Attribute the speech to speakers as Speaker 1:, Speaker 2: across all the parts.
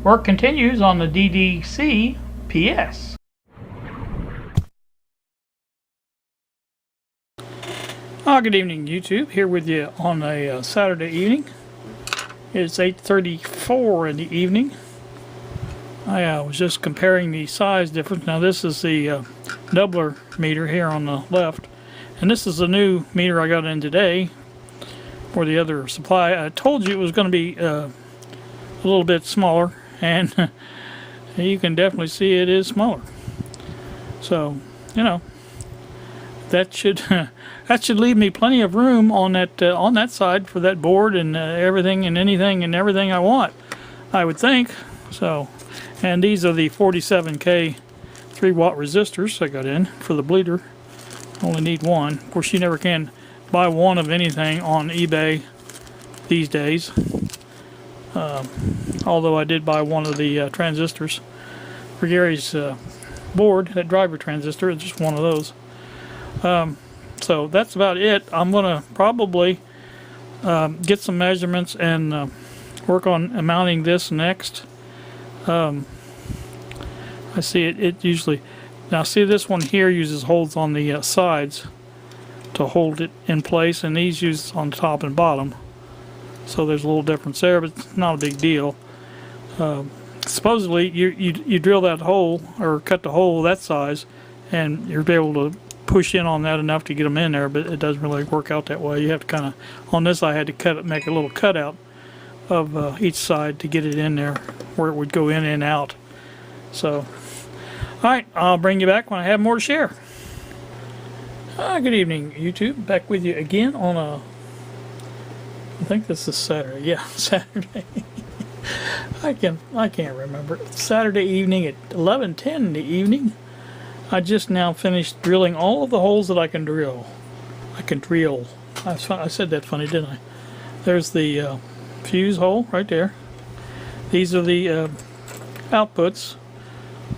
Speaker 1: Work continues on the DDC PS. Good evening, YouTube. Here with you on a Saturday evening. It's 8:34 in the evening. I was just comparing the size difference. Now this is the doubler meter here on the left, and this is the new meter I got in today for the other supply. I told you it was going to be a little bit smaller, and you can definitely see it is smaller. So, you know, that should that should leave me plenty of room on that side for that board and everything and anything and everything I want, I would think. So, and these are the 47K 3-watt resistors I got in for the bleeder. Only need one. Of course, you never can buy one of anything on eBay these days. Although I did buy one of the transistors for Gary's board, that driver transistor. It's just one of those. So that's about it. I'm going to probably get some measurements and work on mounting this next. I see it usually, now see this one here uses holes on the sides to hold it in place, and these use on the top and bottom. So there's a little difference there, but it's not a big deal. Supposedly you drill that hole or cut the hole that size, and you'll be able to push in on that enough to get them in there, but it doesn't really work out that way. You have to kind of, on this I had to cut it, make a little cutout of each side to get it in there where it would go in and out. So, alright, I'll bring you back when I have more to share. Good evening, YouTube. Back with you again on a, I think this is Saturday. Yeah, Saturday. I can't remember. It's Saturday evening at 11:10 in the evening. I just now finished drilling all of the holes that I can drill. I said that funny, didn't I? There's the fuse hole right there. These are the outputs,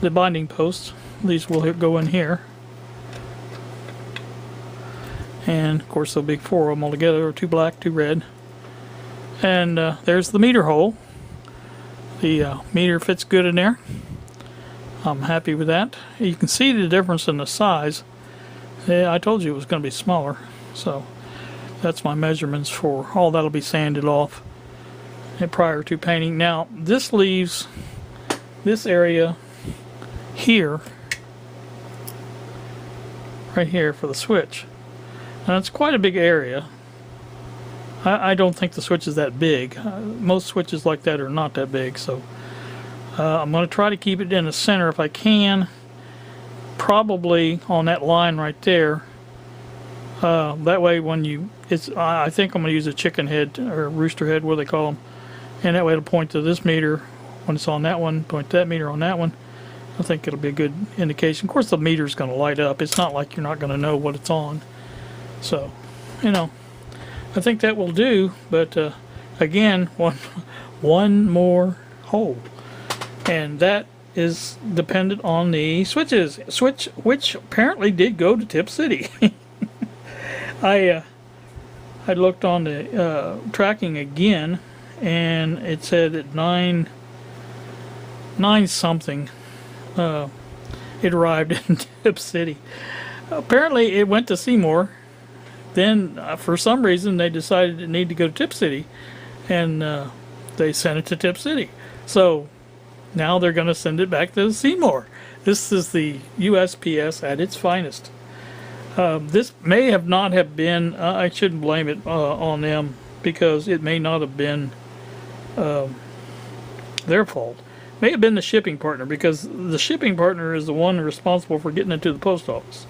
Speaker 1: the binding posts. These will go in here. And of course there'll be 4 of them all together, 2 black, 2 red. And there's the meter hole. The meter fits good in there. I'm happy with that. You can see the difference in the size. Yeah, I told you it was going to be smaller. So that's my measurements for all that'll be sanded off prior to painting. Now this leaves this area here, right here for the switch. Now it's quite a big area. I don't think the switch is that big. Most switches like that are not that big, so I'm going to try to keep it in the center if I can. Probably on that line right there. That way when you, I think I'm going to use a chicken head or rooster head, what do they call them, and that way it'll point to this meter when it's on that one, point to that meter on that one. I think it'll be a good indication. Of course the meter's going to light up. It's not like you're not going to know what it's on. So, you know, I think that will do, but again, one more hole, and that is dependent on the switches, which apparently did go to Tip City. I looked on the tracking again, and it said at 9 something it arrived in Tip City. Apparently it went to Seymour. Then for some reason they decided it needed to go to Tip City, and they sent it to Tip City. So now they're going to send it back to Seymour. This is the USPS at its finest. This may have not have been, I shouldn't blame it on them, because it may not have been their fault. It may have been the shipping partner, because the shipping partner is the one responsible for getting it to the post office.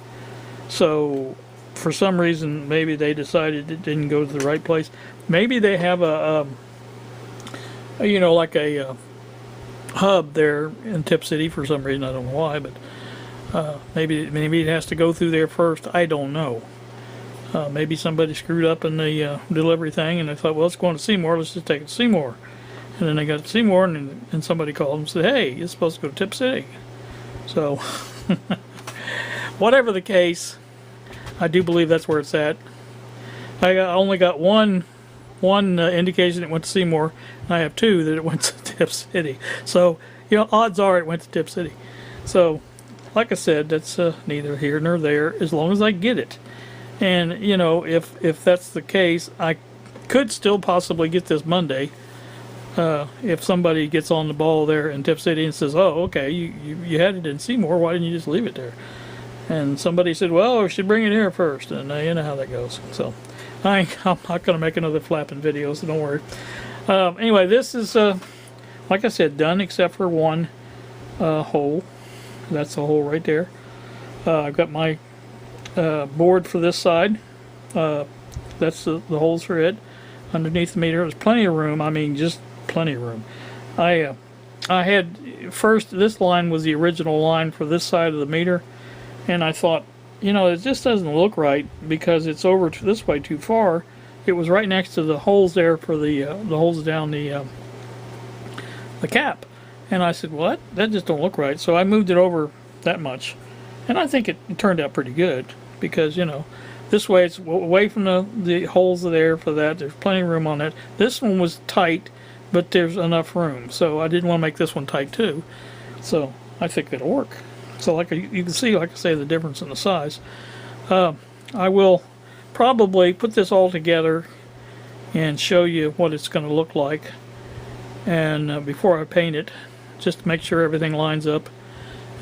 Speaker 1: So for some reason maybe they decided it didn't go to the right place. Maybe they have a you know, like a hub there in Tip City for some reason. I don't know why, but maybe it has to go through there first. I don't know. Maybe somebody screwed up in the delivery thing, and they thought, well, it's going to Seymour, let's just take it to Seymour. And then they got to Seymour, and somebody called and said, hey, it's supposed to go to Tip City. So whatever the case, I do believe that's where it's at. I only got one indication it went to Seymour, and I have 2 that it went to Tip City. So, you know, odds are it went to Tip City. So, like I said, that's neither here nor there as long as I get it. And, you know, if that's the case, I could still possibly get this Monday. If somebody gets on the ball there in Tip City and says, oh, okay, you had it in Seymour, why didn't you just leave it there? And somebody said, well, we should bring it here first, and you know how that goes. So I'm not going to make another flapping video, so don't worry. Anyway, this is, like I said, done except for one hole. That's the hole right there. I've got my board for this side. That's the holes for it. Underneath the meter, there's plenty of room. I mean, just plenty of room. I had first, this line was the original line for this side of the meter, and I thought, you know, it just doesn't look right because it's over to this way too far. It was right next to the holes there for the holes down the cap, and I said, well, that just don't look right. So I moved it over that much, and I think it turned out pretty good because, you know, this way it's away from the holes there for that. There's plenty of room on it. This one was tight, but there's enough room, so I didn't want to make this one tight too. So I think it'll work. So like you can see, like I say, the difference in the size. I will probably put this all together and show you what it's going to look like, and before I paint it, just to make sure everything lines up,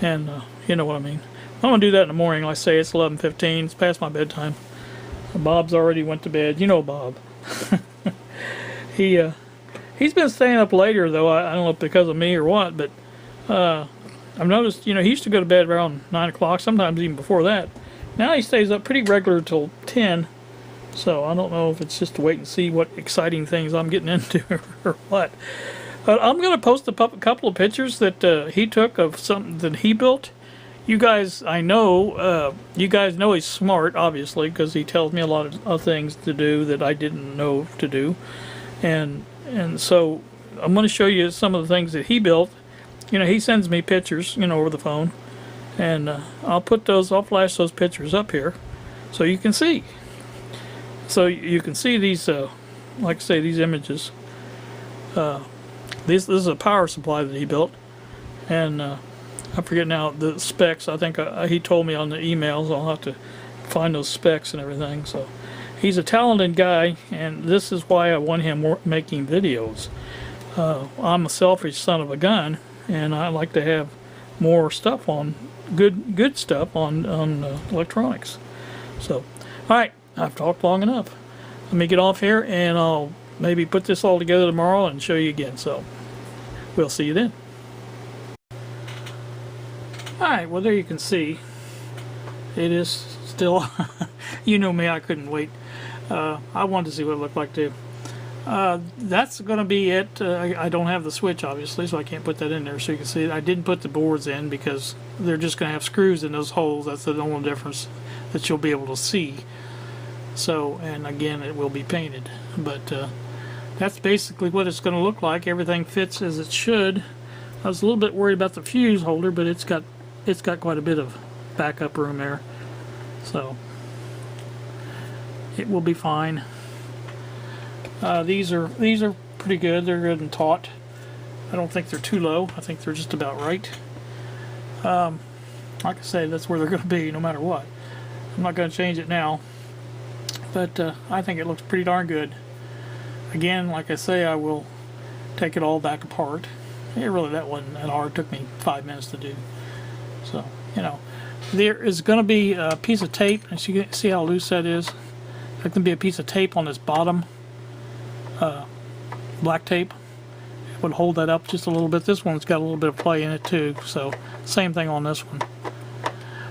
Speaker 1: and you know what I mean. I'm going to do that in the morning. Like I say, it's 11:15. It's past my bedtime. Bob's already went to bed. You know Bob. He's been staying up later, though. I don't know if because of me or what, but I've noticed, you know, he used to go to bed around 9 o'clock, sometimes even before that. Now he stays up pretty regular till 10, so I don't know if it's just to wait and see what exciting things I'm getting into or what. But I'm going to post a couple of pictures that he took of something that he built. You guys, I know, you guys know he's smart, obviously, because he tells me a lot of things to do that I didn't know to do. And so I'm going to show you some of the things that he built. You know, he sends me pictures, you know, over the phone. And I'll flash those pictures up here so you can see. So you can see these, like I say, these images. This is a power supply that he built. And I forget now the specs. I think he told me on the emails. I'll have to find those specs and everything. So he's a talented guy, and this is why I want him making videos. I'm a selfish son of a gun, and I like to have more stuff on good stuff on electronics. So, all right, I've talked long enough. Let me get off here, and I'll maybe put this all together tomorrow and show you again. So, we'll see you then. Alright, well there you can see it is still you know me, I couldn't wait. I wanted to see what it looked like too. That's going to be it. I don't have the switch obviously, so I can't put that in there so you can see it. I didn't put the boards in because they're just going to have screws in those holes. That's the only difference that you'll be able to see. So, and again, it will be painted, but that's basically what it's going to look like. Everything fits as it should. I was a little bit worried about the fuse holder, but it's got quite a bit of backup room there, so it will be fine. These are pretty good. They're good and taut. I don't think they're too low. I think they're just about right. Like I say, that's where they're going to be no matter what. I'm not going to change it now, but I think it looks pretty darn good. Again, like I say, I will take it all back apart. That wasn't that hard. It took me 5 minutes to do. So, you know, there is going to be a piece of tape, as you can see how loose that is. There's going to be a piece of tape on this bottom, black tape. It would hold that up just a little bit. This one's got a little bit of play in it too, so same thing on this one.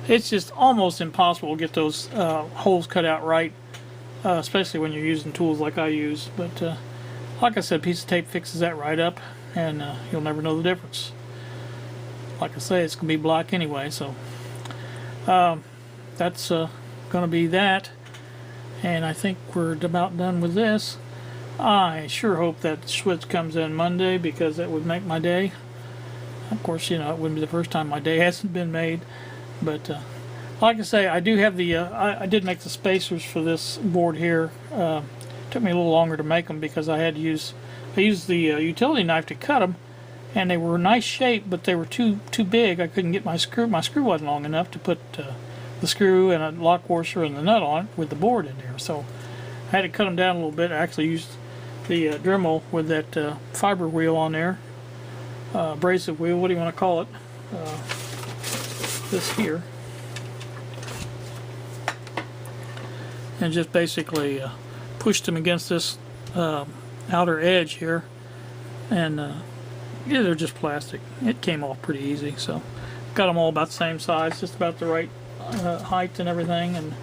Speaker 1: It's just almost impossible to get those holes cut out right, especially when you're using tools like I use. But like I said, a piece of tape fixes that right up, and you'll never know the difference. Like I say, it's going to be black anyway, so that's going to be that. And I think we're about done with this. I sure hope that switch comes in Monday, because that would make my day. Of course, you know, it wouldn't be the first time my day hasn't been made. But like I say, I do have the I did make the spacers for this board here. Took me a little longer to make them because I used the utility knife to cut them, and they were nice shape, but they were too big. I couldn't get my screw. My screw wasn't long enough to put the screw and a lock washer and the nut on it with the board in there. So I had to cut them down a little bit. I actually used the Dremel with that fiber wheel on there, abrasive wheel. What do you want to call it? This here, and just basically pushed them against this outer edge here, and yeah, they're just plastic. It came off pretty easy, so got them all about the same size, just about the right height and everything. And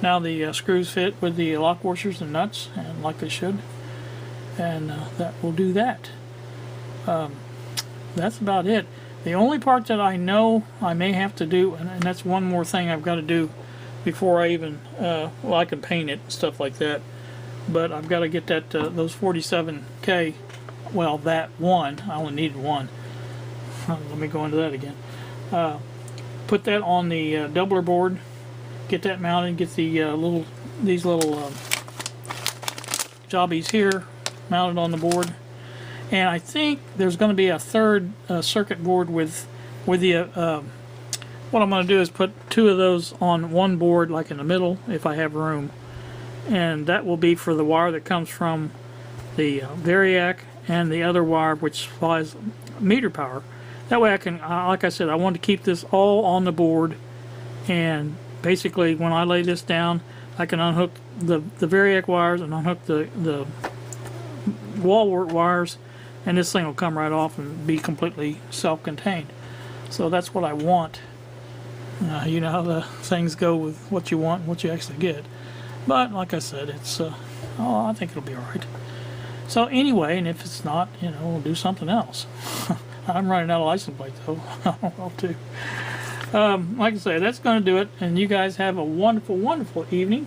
Speaker 1: now the screws fit with the lock washers and nuts, and like they should, and that will do that. That's about it. The only part that I know I may have to do, and that's one more thing I've got to do before I even, well, I can paint it and stuff like that, but I've got to get that those 47K, well, that one, I only needed one. Let me go into that again. Put that on the doubler board, get that mounted, get the these little jobbies here mounted on the board. And I think there's going to be a third circuit board with the, what I'm going to do is put two of those on one board, like in the middle, if I have room. And that will be for the wire that comes from the Variac and the other wire which supplies meter power. That way I can, like I said, I want to keep this all on the board, and basically when I lay this down, I can unhook the Variac wires and unhook the wall wart wires, and this thing will come right off and be completely self-contained. So that's what I want. You know how the things go with what you want and what you actually get. But like I said, it's oh, I think it'll be alright. So anyway, and if it's not, you know, we'll do something else. I'm running out of license plate though. I'll do. Like I say, that's going to do it. And you guys have a wonderful, wonderful evening.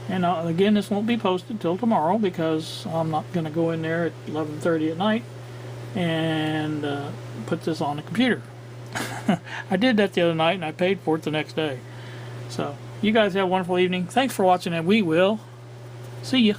Speaker 1: And again, this won't be posted till tomorrow because I'm not going to go in there at 11:30 at night and put this on the computer. I did that the other night and I paid for it the next day. So you guys have a wonderful evening. Thanks for watching, and we will see you.